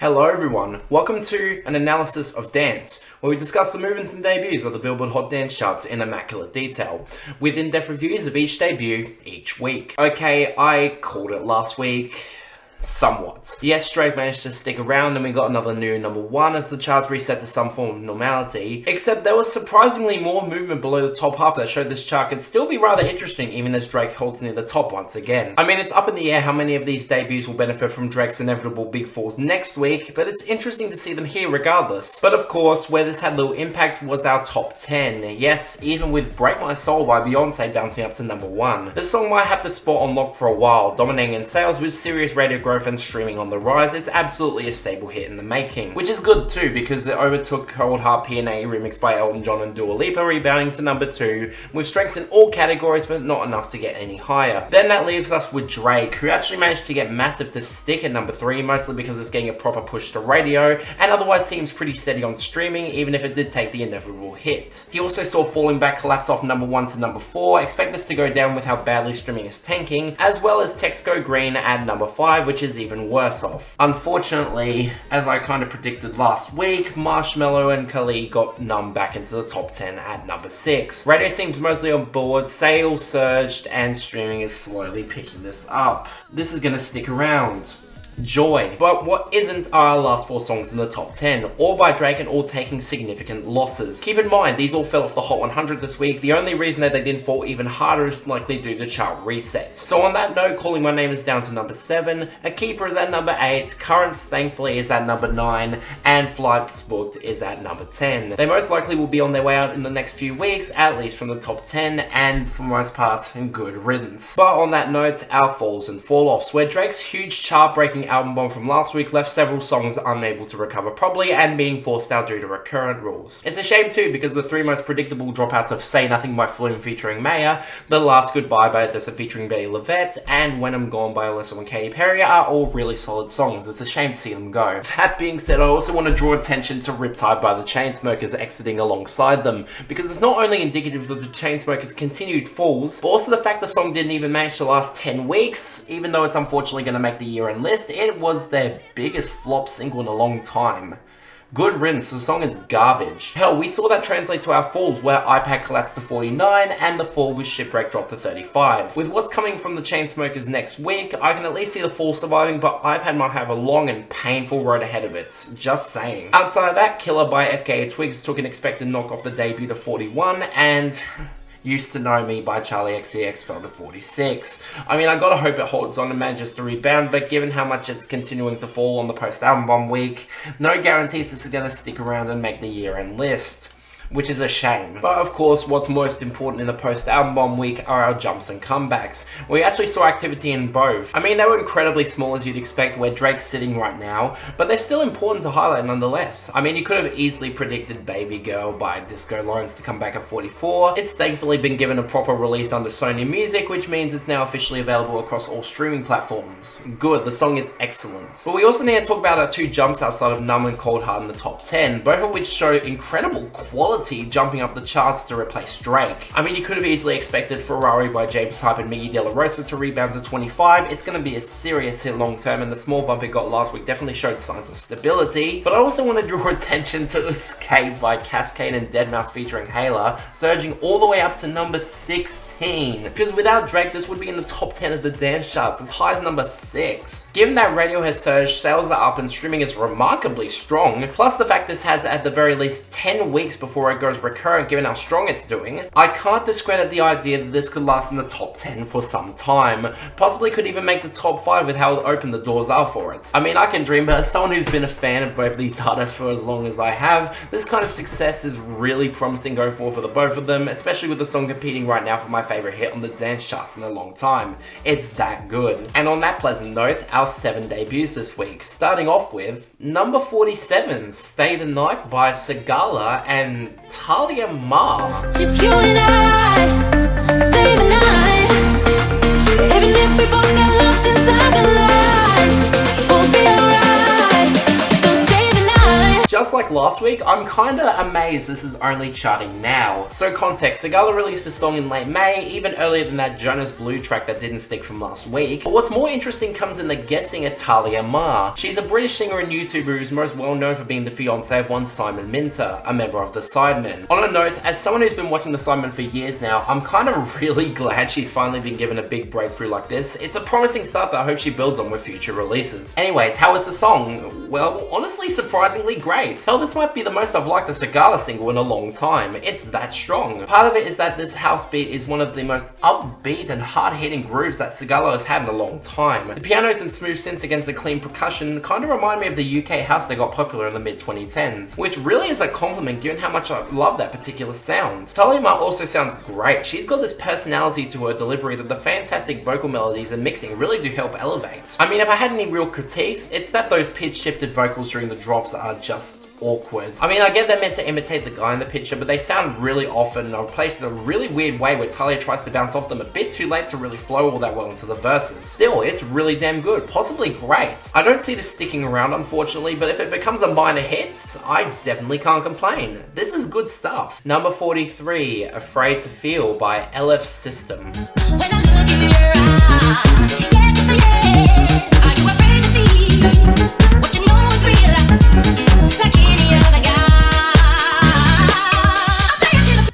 Hello everyone, welcome to an analysis of dance, where we discuss the movements and debuts of the Billboard Hot Dance charts in immaculate detail, with in-depth reviews of each debut each week. Okay, I called it last week. Somewhat. Yes, Drake managed to stick around and we got another new number one as the charts reset to some form of normality, except there was surprisingly more movement below the top half that showed this chart could still be rather interesting even as Drake holds near the top once again. I mean, it's up in the air how many of these debuts will benefit from Drake's inevitable big falls next week, but it's interesting to see them here regardless. But of course, where this had little impact was our top 10. Yes, even with Break My Soul by Beyonce bouncing up to number one. This song might have the spot on lock for a while, dominating in sales with serious radio growth and streaming on the rise. It's absolutely a stable hit in the making, which is good too because it overtook Cold Heart P&A remixed by Elton John and Dua Lipa, rebounding to number 2 with strengths in all categories but not enough to get any higher. Then that leaves us with Drake, who actually managed to get massive to stick at number 3, mostly because it's getting a proper push to radio and otherwise seems pretty steady on streaming even if it did take the inevitable hit. He also saw Falling Back collapse off number 1 to number 4, expect this to go down with how badly streaming is tanking, as well as Text Go Green at number 5, which is even worse off. Unfortunately, as I kind of predicted last week, Marshmello and Khalid got Numb back into the top 10 at number 6. Radio seems mostly on board, sales surged, and streaming is slowly picking this up. This is gonna stick around. Joy. But what isn't are our last 4 songs in the top 10, all by Drake and all taking significant losses. Keep in mind, these all fell off the Hot 100 this week. The only reason that they didn't fall even harder is likely due to chart reset. So on that note, Calling My Name is down to number 7, A Keeper is at number 8, Currents thankfully is at number 9, and Flights Booked is at number 10. They most likely will be on their way out in the next few weeks, at least from the top 10, and for most part, good riddance. But on that note, our falls and fall-offs, where Drake's huge chart-breaking album bomb from last week left several songs unable to recover properly and being forced out due to recurrent rules. It's a shame too because the 3 most predictable dropouts of Say Nothing by Flume featuring Maya, The Last Goodbye by Odessa featuring Betty LaVette, and When I'm Gone by Alyssa and Katy Perry are all really solid songs. It's a shame to see them go. That being said, I also want to draw attention to Riptide by the Chainsmokers exiting alongside them, because it's not only indicative of the Chainsmokers' continued falls, but also the fact the song didn't even manage to last 10 weeks, even though it's unfortunately going to make the year-end list. It was their biggest flop single in a long time. Good riddance, the song is garbage. Hell, we saw that translate to our falls, where iPad collapsed to 49 and The Fall with Shipwreck dropped to 35. With what's coming from the Chainsmokers next week, I can at least see The Fall surviving, but iPad might have a long and painful road ahead of it. Just saying. Outside of that, Killer by FKA Twigs took an expected knock off the debut to 41, and Used to Know Me by Charlie XCX fell to 46. I mean, I gotta hope it holds on and manages to rebound, but given how much it's continuing to fall on the post-album bomb week, no guarantees this is gonna stick around and make the year-end list, which is a shame. But of course, what's most important in the post-album bomb week are our jumps and comebacks. We actually saw activity in both. I mean, they were incredibly small as you'd expect where Drake's sitting right now, but they're still important to highlight nonetheless. I mean, you could have easily predicted Baby Girl by Disco Lawrence to come back at 44. It's thankfully been given a proper release under Sony Music, which means it's now officially available across all streaming platforms. Good, the song is excellent. But we also need to talk about our 2 jumps outside of Numb and Cold Heart in the top 10, both of which show incredible quality jumping up the charts to replace Drake. I mean, you could have easily expected Ferrari by James Hype and Miggy De La Rosa to rebound to 25. It's going to be a serious hit long term, and the small bump it got last week definitely showed signs of stability. But I also want to draw attention to Escape by Cascade and Deadmau5 featuring Hayla, surging all the way up to number 16. Because without Drake, this would be in the top 10 of the dance charts, as high as number 6. Given that radio has surged, sales are up, and streaming is remarkably strong, plus the fact this has at the very least 10 weeks before it goes recurrent given how strong it's doing, I can't discredit the idea that this could last in the top 10 for some time. Possibly could even make the top 5 with how open the doors are for it. I mean, I can dream, but as someone who's been a fan of both these artists for as long as I have, this kind of success is really promising going forward for the both of them, especially with the song competing right now for my favorite hit on the dance charts in a long time. It's that good. And on that pleasant note, our 7 debuts this week, starting off with number 47, Stay the Night by Sigala and Talia Ma. Just you and I, stay the night. Even if we both get lost inside the lights, we'll be alright. So stay the night. just like last week, I'm kinda amazed this is only charting now. So context, Sigala released a song in late May, even earlier than that Jonas Blue track that didn't stick from last week. But what's more interesting comes in the guest singer Talia. She's a British singer and YouTuber who's most well known for being the fiance of one Simon Minter, a member of the Sidemen. On a note, as someone who's been watching the Sidemen for years now, I'm kind of really glad she's finally been given a big breakthrough like this. It's a promising start that I hope she builds on with future releases. Anyways, how was the song? Well, honestly, surprisingly great. Hell, this might be the most I've liked a Sigala single in a long time. It's that strong. Part of it is that this house beat is one of the most upbeat and hard-hitting grooves that Sigala has had in a long time. The pianos and smooth synths against the clean percussion kind of remind me of the UK house that got popular in the mid-2010s, which really is a compliment given how much I love that particular sound. Talia also sounds great. She's got this personality to her delivery that the fantastic vocal melodies and mixing really do help elevate. I mean, if I had any real critiques, it's that those pitch-shifted vocals during the drops are just awkward. I mean, I get they're meant to imitate the guy in the picture, but they sound really off and are placed in a really weird way where Talia tries to bounce off them a bit too late to really flow all that well into the verses. Still, it's really damn good, possibly great. I don't see this sticking around, unfortunately, but if it becomes a minor hit, I definitely can't complain. This is good stuff. Number 43, Afraid to Feel by LF System. When I look in your eyes, yes, are you afraid to feel what you know is real, like any other guy?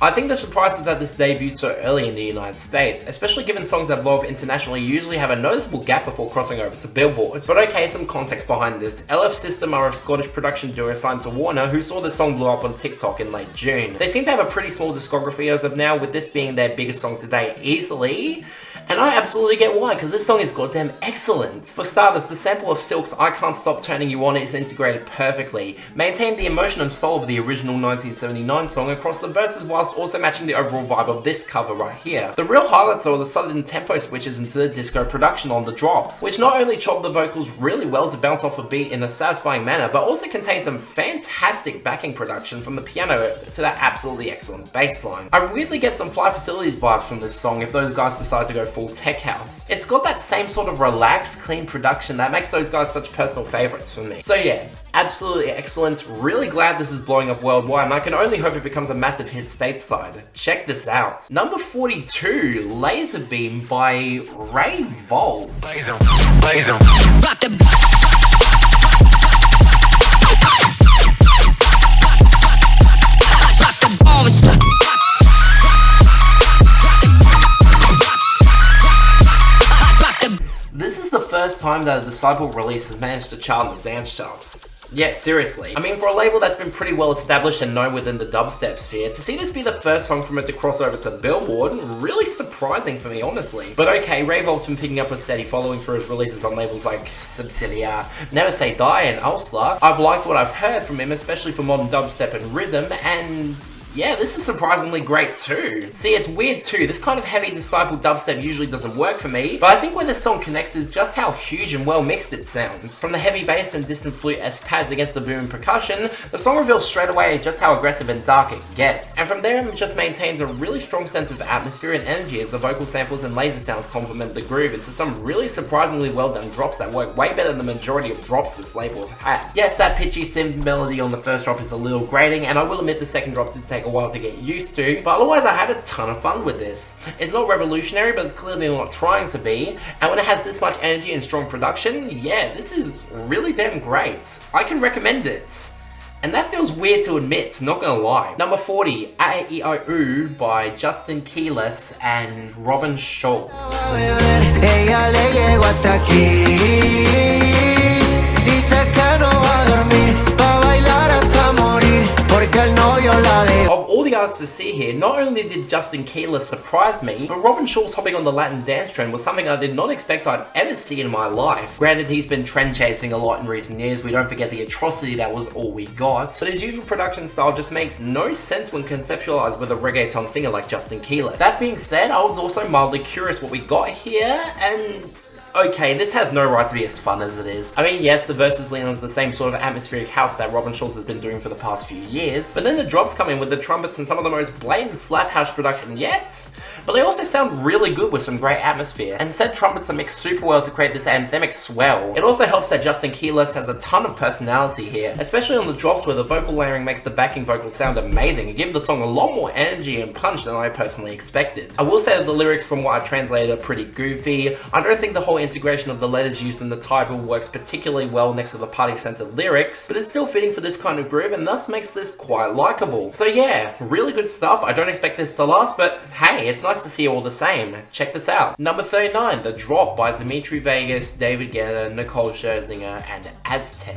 I think the surprise is that this debuted so early in the United States, especially given songs that blow up internationally usually have a noticeable gap before crossing over to billboards. But okay, some context behind this. LF System are a Scottish production duo signed to Warner who saw the song blow up on TikTok in late June. They seem to have a pretty small discography as of now, with this being their biggest song to date easily. And I absolutely get why, because this song is goddamn excellent. For starters, the sample of Silk's I Can't Stop Turning You On is integrated perfectly, maintained the emotion and soul of the original 1979 song across the verses whilst also matching the overall vibe of this cover right here. The real highlights are the sudden tempo switches into the disco production on the drops, which not only chop the vocals really well to bounce off a beat in a satisfying manner, but also contain some fantastic backing production from the piano to that absolutely excellent bass line. I weirdly get some Fly Facilities vibes from this song if those guys decide to go full tech house. It's got that same sort of relaxed, clean production that makes those guys such personal favorites for me. So yeah, absolutely excellent. Really glad this is blowing up worldwide, and I can only hope it becomes a massive hit stateside. Check this out. Number 42, Laserbeam by Ray Volpe. Drop the bomb. This is the first time that a Disciple release has managed to chart in the dance charts. Yeah, seriously. I mean, for a label that's been pretty well established and known within the dubstep sphere, to see this be the first song from it to cross over to Billboard, really surprising for me, honestly. But okay, Ray Volpe's been picking up a steady following for his releases on labels like Subsidia, Never Say Die, and Ulster. I've liked what I've heard from him, especially for modern dubstep and rhythm, and yeah, this is surprisingly great too. See, it's weird too, this kind of heavy Disciple dubstep usually doesn't work for me, but I think where this song connects is just how huge and well mixed it sounds. From the heavy bass and distant flute-esque pads against the boom and percussion, the song reveals straight away just how aggressive and dark it gets. And from there, it just maintains a really strong sense of atmosphere and energy as the vocal samples and laser sounds complement the groove into some really surprisingly well done drops that work way better than the majority of drops this label have had. Yes, that pitchy synth melody on the first drop is a little grating, and I will admit the second drop did take a while to get used to, but otherwise I had a ton of fun with this. It's not revolutionary, but it's clearly not trying to be, and when it has this much energy and strong production, yeah, this is really damn great. I can recommend it. And that feels weird to admit, not gonna lie. Number 40, AEIOU by Justin Quiles and Robin Schulz. Of all the artists to see here, not only did Justin Quiles surprise me, but Robin Schulz hopping on the Latin dance trend was something I did not expect I'd ever see in my life. Granted, he's been trend chasing a lot in recent years, we don't forget the atrocity that was All We Got, but his usual production style just makes no sense when conceptualized with a reggaeton singer like Justin Quiles. That being said, I was also mildly curious what we got here, and Okay, this has no right to be as fun as it is. I mean, yes, the verses lean on the same sort of atmospheric house that Schulz has been doing for the past few years, but then the drops come in with the trumpets and some of the most blatant slap house production yet. But they also sound really good with some great atmosphere, and said trumpets are mixed super well to create this anthemic swell. It also helps that Justin Quiles has a ton of personality here, especially on the drops where the vocal layering makes the backing vocals sound amazing and give the song a lot more energy and punch than I personally expected. I will say that the lyrics from what I translated are pretty goofy. I don't think the whole integration of the letters used in the title works particularly well next to the party-centered lyrics, but it's still fitting for this kind of groove and thus makes this quite likable. So yeah, really good stuff. I don't expect this to last, but hey, it's nice to see all the same. Check this out. Number 39, The Drop by Dimitri Vegas, David Guetta, Nicole, Scherzinger, and Azteck.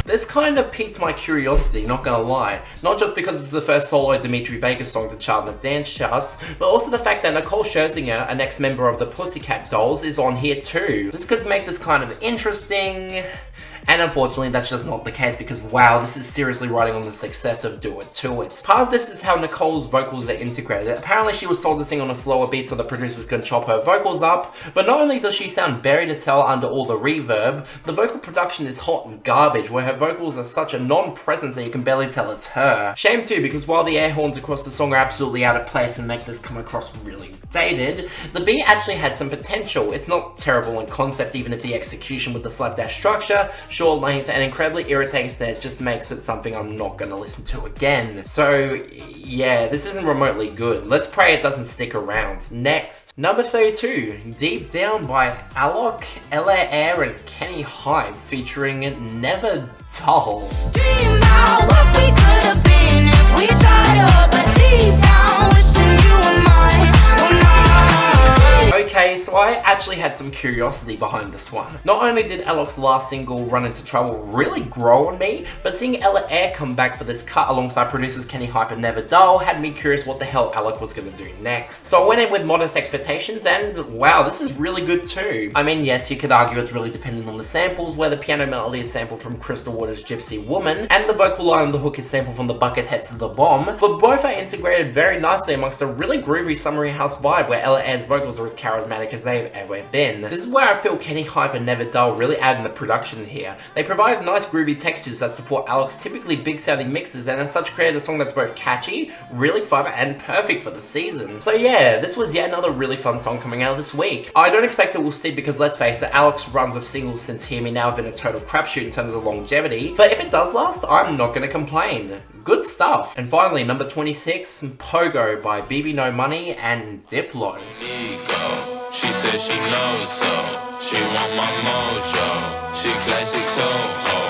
This kind of piqued my curiosity, not gonna lie. Not just because it's the first solo Dimitri Vegas song to chart in the dance charts, but also the fact that Nicole Scherzinger, an ex-member of the Pussycat Dolls, is on here too. This could make this kind of interesting. And unfortunately, that's just not the case because wow, this is seriously riding on the success of Do It To It. Part of this is how Nicole's vocals are integrated. Apparently she was told to sing on a slower beat so the producers can chop her vocals up, but not only does she sound buried as hell under all the reverb, the vocal production is hot and garbage where her vocals are such a non-presence that you can barely tell it's her. Shame too, because while the air horns across the song are absolutely out of place and make this come across really dated, the beat actually had some potential. It's not terrible in concept even if the execution with the slapdash structure, short length, and incredibly irritating snares just makes it something I'm not gonna listen to again. So yeah, this isn't remotely good. Let's pray it doesn't stick around. Next, number 32, Deep Down by Alok, Eyre, and Kenny Hyde featuring Never Dull. Dream about what we could have been if we tried up, but deep down wishing you were mine. Okay, so I actually had some curiosity behind this one. Not only did Alok's last single, Run Into Trouble, really grow on me, but seeing Eyre come back for this cut alongside producers Kenny Hype and Never Dull had me curious what the hell Alok was going to do next. So I went in with modest expectations and wow, this is really good too. I mean, yes, you could argue it's really dependent on the samples, where the piano melody is sampled from Crystal Waters' Gypsy Woman, and the vocal line on the hook is sampled from the Bucketheads of the Bomb, but both are integrated very nicely amongst a really groovy summery house vibe where Eyre's vocals are as charismatic as they've ever been. This is where I feel Kenny Hype and Never Dull really add in the production here. They provide nice groovy textures that support Alok's typically big sounding mixes and as such create a song that's both catchy, really fun, and perfect for the season. So yeah, this was yet another really fun song coming out this week. I don't expect it will stick because let's face it, Alok's runs of singles since Hear Me Now have been a total crapshoot in terms of longevity, but if it does last, I'm not gonna complain. Good stuff. And finally, number 26, Pogo by bbno Money and Diplo. She said she knows so. She want my mojo. She classic Soho.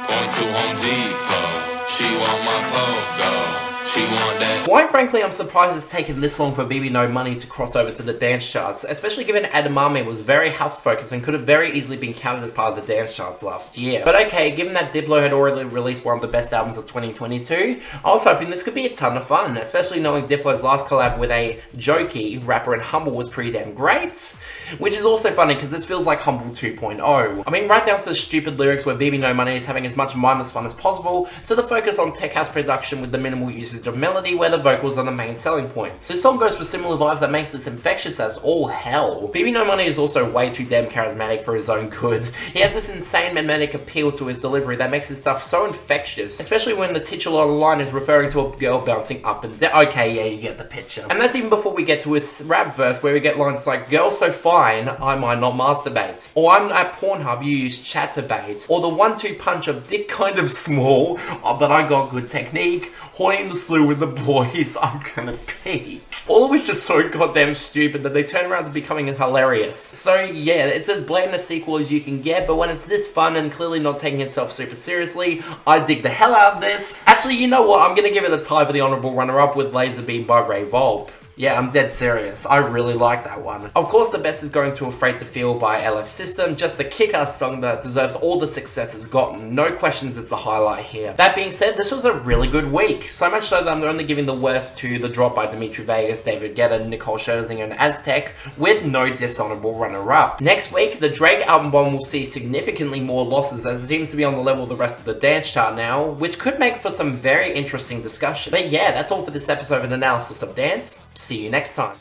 Going to Home Depot. She want my pogo. She want that. Quite frankly, I'm surprised it's taken this long for bbno Money to cross over to the dance charts, especially given Adamame was very house focused and could have very easily been counted as part of the dance charts last year. But okay, given that Diplo had already released one of the best albums of 2022, I was hoping this could be a ton of fun, especially knowing Diplo's last collab with a jokey rapper and Humble was pretty damn great. Which is also funny because this feels like Humble 2.0. I mean, right down to the stupid lyrics where bbno Money is having as much mindless fun as possible, to the focus on tech house production with the minimal usage of melody where the vocals are the main selling points. This song goes for similar vibes that makes this infectious as all hell. bbno Money is also way too damn charismatic for his own good. He has this insane mimetic appeal to his delivery that makes his stuff so infectious, especially when the titular line is referring to a girl bouncing up and down. Okay, yeah, you get the picture. And that's even before we get to his rap verse where we get lines like, "Girl so fine, I might not masturbate," or "I'm at Pornhub, you use Chatterbait," or the 1-2 punch of "dick kind of small, but I got good technique, horny in the slew with the boys, I'm gonna pee." All of which is so goddamn stupid that they turn around to becoming hilarious. So yeah, it's as blatant a sequel as you can get, but when it's this fun and clearly not taking itself super seriously, I dig the hell out of this. Actually, you know what? I'm gonna give it a tie for the Honourable Runner-Up with Laserbeam by Ray Volpe. Yeah, I'm dead serious. I really like that one. Of course, the best is going to Afraid to Feel by LF System, just the kick-ass song that deserves all the success it's gotten. No questions, it's the highlight here. That being said, this was a really good week. So much so that I'm only giving the worst to the drop by Dimitri, David Guetta, Nicole, Scherzinger, and Azteck, with no dishonorable runner-up. Next week, the Drake album bomb will see significantly more losses, as it seems to be on the level of the rest of the dance chart now, which could make for some very interesting discussion. But yeah, that's all for this episode of an analysis of dance. See you next time.